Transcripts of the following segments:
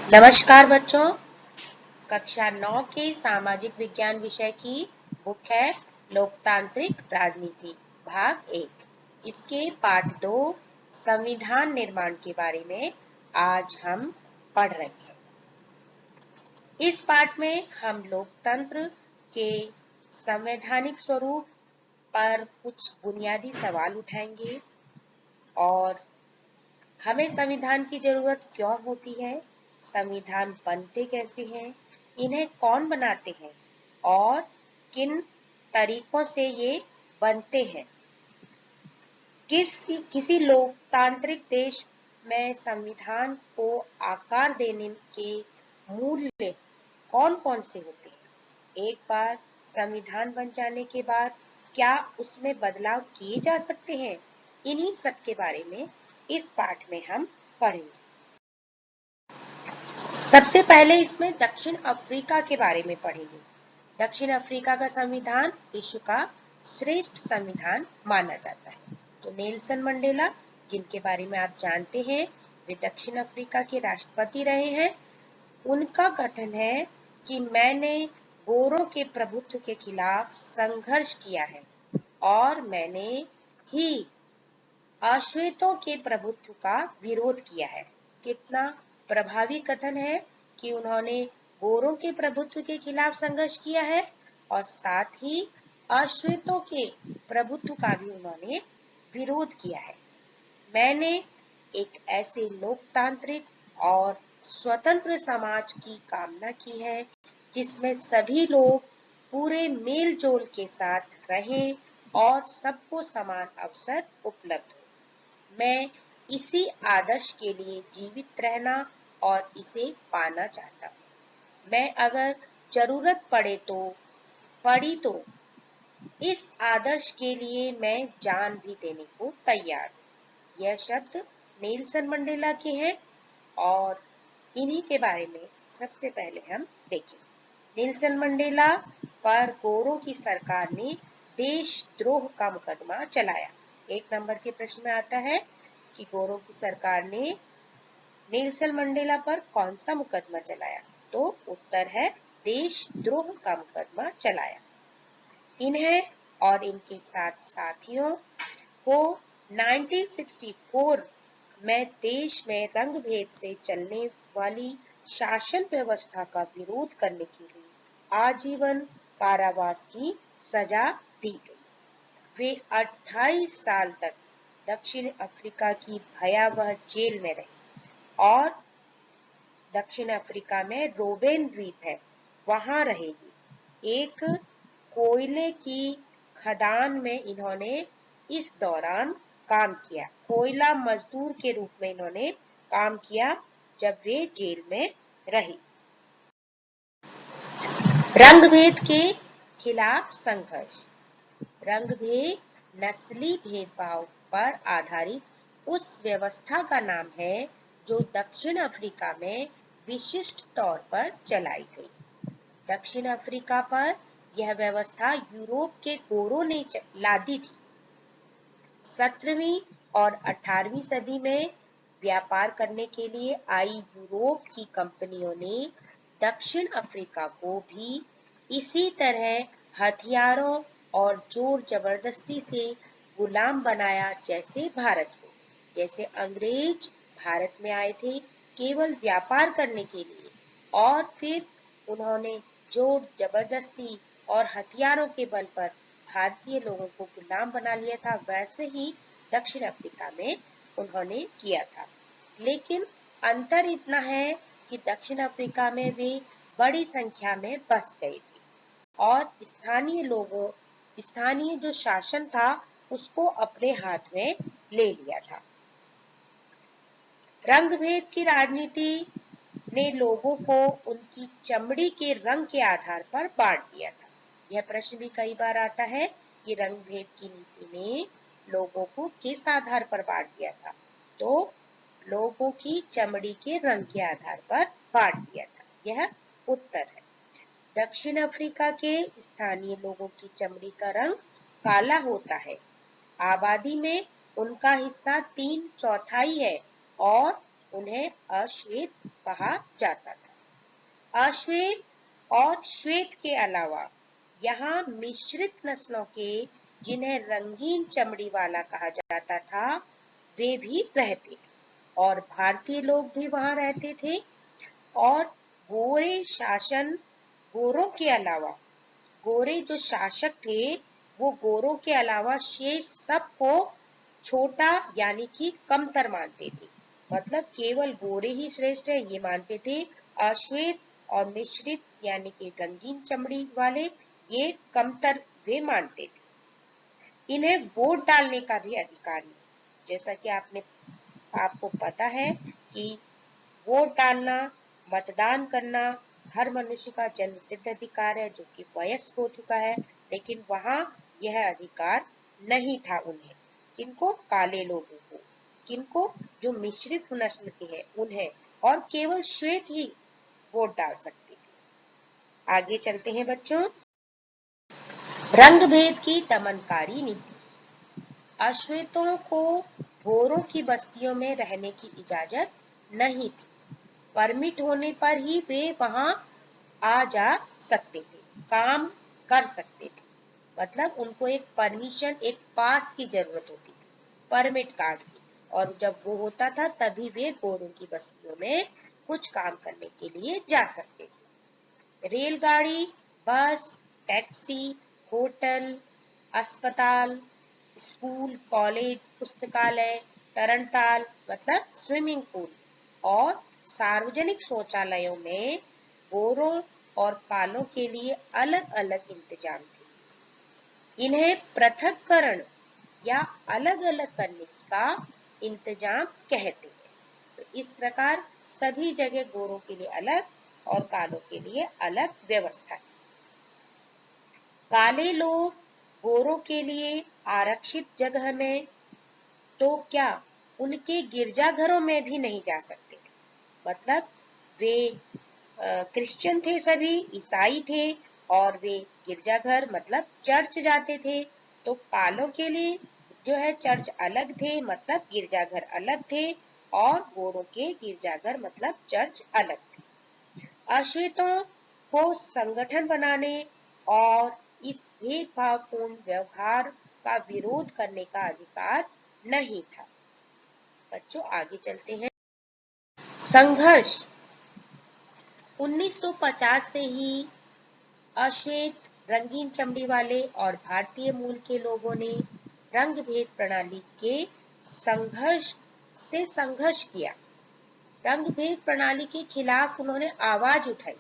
नमस्कार बच्चों, कक्षा 9 के सामाजिक विज्ञान विषय की बुक है लोकतांत्रिक राजनीति भाग 1। इसके पाठ 2 संविधान निर्माण के बारे में आज हम पढ़ रहे हैं। इस पाठ में हम लोकतंत्र के संवैधानिक स्वरूप पर कुछ बुनियादी सवाल उठाएंगे और हमें संविधान की जरूरत क्यों होती है, संविधान बनते कैसे हैं, इन्हें कौन बनाते हैं और किन तरीकों से ये बनते हैं। किसी लोकतांत्रिक देश में संविधान को आकार देने के मूल्य कौन कौन से होते हैं। एक बार संविधान बन जाने के बाद क्या उसमें बदलाव किए जा सकते हैं, इन्हीं सब के बारे में इस पाठ में हम पढ़ेंगे। सबसे पहले इसमें दक्षिण अफ्रीका के बारे में पढ़ेंगे। दक्षिण अफ्रीका का संविधान विश्व का श्रेष्ठ संविधान माना जाता है। तो नेल्सन मंडेला, जिनके बारे में आप जानते हैं, वे दक्षिण अफ्रीका के राष्ट्रपति रहे हैं। उनका कथन है कि मैंने गोरों के प्रभुत्व के खिलाफ संघर्ष किया है और मैंने ही अश्वेतों के प्रभुत्व का विरोध किया है। कितना प्रभावी कथन है कि उन्होंने गोरों के प्रभुत्व के खिलाफ संघर्ष किया है और साथ ही अश्वेतों के प्रभुत्व का भी उन्होंने विरोध किया है। मैंने एक ऐसे लोकतांत्रिक और स्वतंत्र समाज की कामना की है जिसमें सभी लोग पूरे मेल जोल के साथ रहें और सबको समान अवसर उपलब्ध हो। मैं इसी आदर्श के लिए जीवित रहना और इसे पाना चाहता हूँ। मैं अगर जरूरत पड़ी तो इस आदर्श के लिए मैं जान भी देने को तैयार हूँ। यह शब्द नेल्सन मंडेला के हैं और इन्हीं के बारे में सबसे पहले हम देखें। नेल्सन मंडेला पर गोरों की सरकार ने देशद्रोह का मुकदमा चलाया। 1 नंबर के प्रश्न में आता है कि गोरों की सरकार ने नेल्सन मंडेला पर कौन सा मुकदमा चलाया, तो उत्तर है देशद्रोह का मुकदमा चलाया। इन्हें और इनके साथियों को 1964 में देश में रंग भेद से चलने वाली शासन व्यवस्था का विरोध करने के लिए आजीवन कारावास की सजा दी गई। वे 28 साल तक दक्षिण अफ्रीका की भयावह जेल में रहे और दक्षिण अफ्रीका में रोबेन द्वीप है, वहां रहेगी। एक कोयले की खदान में इन्होंने इस दौरान काम किया। कोयला मजदूर के रूप में इन्होंने काम किया जब वे जेल में रहे। रंगभेद के खिलाफ संघर्ष। रंगभेद नस्ली भेदभाव पर आधारित उस व्यवस्था का नाम है जो दक्षिण अफ्रीका में विशिष्ट तौर पर चलाई गई। दक्षिण अफ्रीका पर यह व्यवस्था यूरोप के गोरों ने लादी थी। 17वीं और 18वीं सदी में व्यापार करने के लिए आई यूरोप की कंपनियों ने दक्षिण अफ्रीका को भी इसी तरह हथियारों और जोर जबरदस्ती से गुलाम बनाया जैसे भारत को। जैसे अंग्रेज भारत में आए थे केवल व्यापार करने के लिए और फिर उन्होंने जोर जबरदस्ती और हथियारों के बल पर भारतीय लोगों को गुलाम बना लिया था, वैसे ही दक्षिण अफ्रीका में उन्होंने किया था। लेकिन अंतर इतना है कि दक्षिण अफ्रीका में वे बड़ी संख्या में बस गए थे और स्थानीय जो शासन था उसको अपने हाथ में ले लिया था। रंगभेद की राजनीति ने लोगों को उनकी चमड़ी के रंग के आधार पर बांट दिया था। यह प्रश्न भी कई बार आता है कि रंगभेद की नीति ने लोगों को किस आधार पर बांट दिया था, तो लोगों की चमड़ी के रंग के आधार पर बांट दिया था। यह उत्तर है। दक्षिण अफ्रीका के स्थानीय लोगों की चमड़ी का रंग काला होता है। आबादी में उनका हिस्सा 3/4 है और उन्हें अश्वेत कहा जाता था। अश्वेत और श्वेत के अलावा यहाँ मिश्रित नस्लों के, जिन्हें रंगीन चमड़ी वाला कहा जाता था, वे भी रहते थे और भारतीय लोग भी वहां रहते थे। और गोरों के अलावा, गोरे जो शासक थे वो गोरों के अलावा शेष सबको छोटा यानी कि कमतर मानते थे। मतलब केवल गोरे ही श्रेष्ठ है ये मानते थे। अश्वेत और मिश्रित यानी कि रंगीन चमड़ी वाले ये कमतर वे मानते थे। इन्हें वोट डालने का भी अधिकार नहीं। जैसा कि आपको पता है कि वोट डालना, मतदान करना हर मनुष्य का जन्म सिद्ध अधिकार है, जो कि वयस्क हो चुका है, लेकिन वहां यह अधिकार नहीं था उन्हें। किनको? काले लोगों को। किनको? जो मिश्रित नस्ल के हैं उन्हें, और केवल श्वेत ही वोट डाल सकते थे। आगे चलते हैं बच्चों। रंग भेद की दमनकारी नीति। अश्वेतों को गोरों की बस्तियों में रहने की इजाजत नहीं थी। परमिट होने पर ही वे वहां आ जा सकते थे, काम कर सकते थे। मतलब उनको एक परमिशन, एक पास की जरूरत होती थी, परमिट कार्ड की, और जब वो होता था तभी वे गोरों की बस्तियों में कुछ काम करने के लिए जा सकते थे। रेलगाड़ी, बस, टैक्सी, होटल, अस्पताल, स्कूल, कॉलेज, पुस्तकालय, तरणताल मतलब स्विमिंग पूल और सार्वजनिक शौचालयों में गोरों और कालों के लिए अलग अलग इंतजाम थे। इन्हें पृथक्करण या अलग अलग करने का इंतजाम कहते हैं। तो इस प्रकार सभी जगह गोरों के लिए अलग और कालों के लिए अलग व्यवस्था है। काले लोग गोरों के लिए आरक्षित जगह में तो क्या उनके गिरजाघरों में भी नहीं जा सकते। मतलब वे क्रिश्चियन थे, सभी ईसाई थे, और वे गिरजाघर मतलब चर्च जाते थे। तो कालों के लिए जो है चर्च अलग थे, मतलब गिरजाघर अलग थे, और गोरों के गिरजाघर मतलब चर्च अलग थे। अश्वेतों को संगठन बनाने और इस भेदभावपूर्ण व्यवहार का विरोध करने का अधिकार नहीं था। बच्चों आगे चलते हैं। संघर्ष 1950 से ही अश्वेत, रंगीन चमड़ी वाले और भारतीय मूल के लोगों ने रंग भेद प्रणाली के संघर्ष किया। रंग भेद प्रणाली के खिलाफ उन्होंने आवाज उठाई।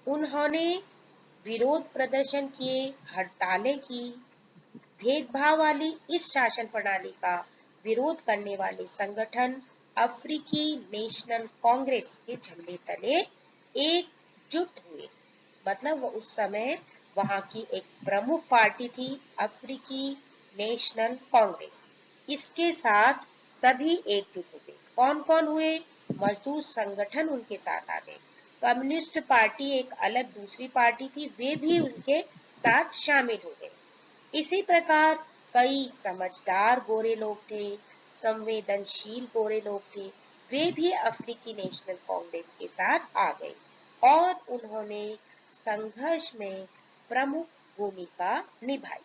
उन्होंने विरोध प्रदर्शन किए, हड़तालें की। भेदभाव वाली इस शासन प्रणाली का विरोध करने वाले संगठन अफ्रीकी नेशनल कांग्रेस के झंडे तले एकजुट हुए। मतलब उस समय वहां की एक प्रमुख पार्टी थी अफ्रीकी नेशनल कांग्रेस। इसके साथ सभी एकजुट हो गए। कौन कौन हुए? मजदूर संगठन उनके साथ आ गए। कम्युनिस्ट पार्टी एक अलग दूसरी पार्टी थी, वे भी उनके साथ शामिल हो गए। इसी प्रकार कई समझदार गोरे लोग थे, संवेदनशील गोरे लोग थे, वे भी अफ्रीकी नेशनल कांग्रेस के साथ आ गए और उन्होंने संघर्ष में प्रमुख भूमिका निभाई।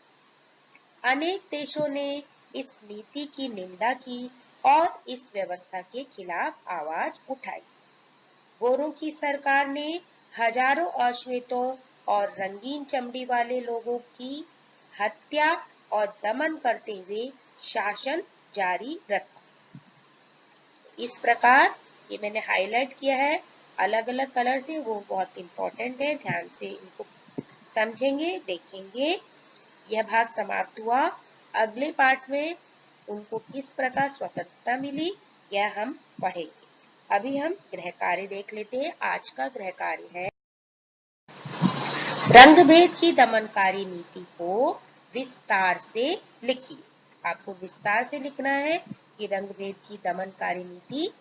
अनेक देशों ने इस नीति की निंदा की और इस व्यवस्था के खिलाफ आवाज उठाई। गोरों की सरकार ने हजारों अश्वेतों और रंगीन चमड़ी वाले लोगों की हत्या और दमन करते हुए शासन जारी रखा। इस प्रकार ये मैंने हाईलाइट किया है अलग अलग कलर से, वो बहुत इंपॉर्टेंट है, ध्यान से इनको समझेंगे, देखेंगे। यह भाग समाप्त हुआ। अगले पार्ट में उनको किस प्रकार स्वतंत्रता मिली यह हम पढ़ेंगे। अभी हम गृह कार्य देख लेते हैं। आज का गृह कार्य है रंग भेद की दमनकारी नीति को विस्तार से लिखिए। आपको विस्तार से लिखना है कि रंग भेद की दमनकारी नीति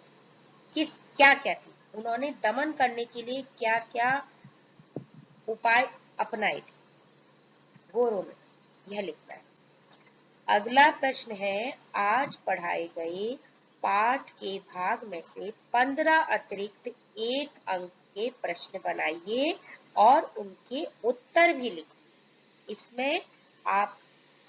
क्या क्या थी, उन्होंने दमन करने के लिए क्या क्या उपाय अपनाए थे गोरों में, यह लिखना है। अगला प्रश्न है आज पढ़ाए गए पाठ के भाग में से 15 अतिरिक्त एक अंक के प्रश्न बनाइए और उनके उत्तर भी लिखिए। इसमें आप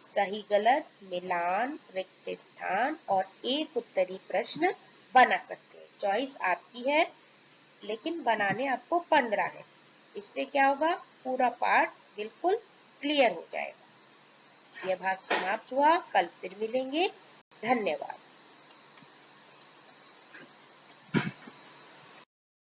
सही गलत, मिलान, रिक्त स्थान और एक उत्तरी प्रश्न बना सकते हैं। चॉइस आपकी है, लेकिन बनाने आपको 15 है। इससे क्या होगा, पूरा पाठ बिल्कुल क्लियर हो जाएगा। यह भाग समाप्त हुआ, कल फिर मिलेंगे। धन्यवाद।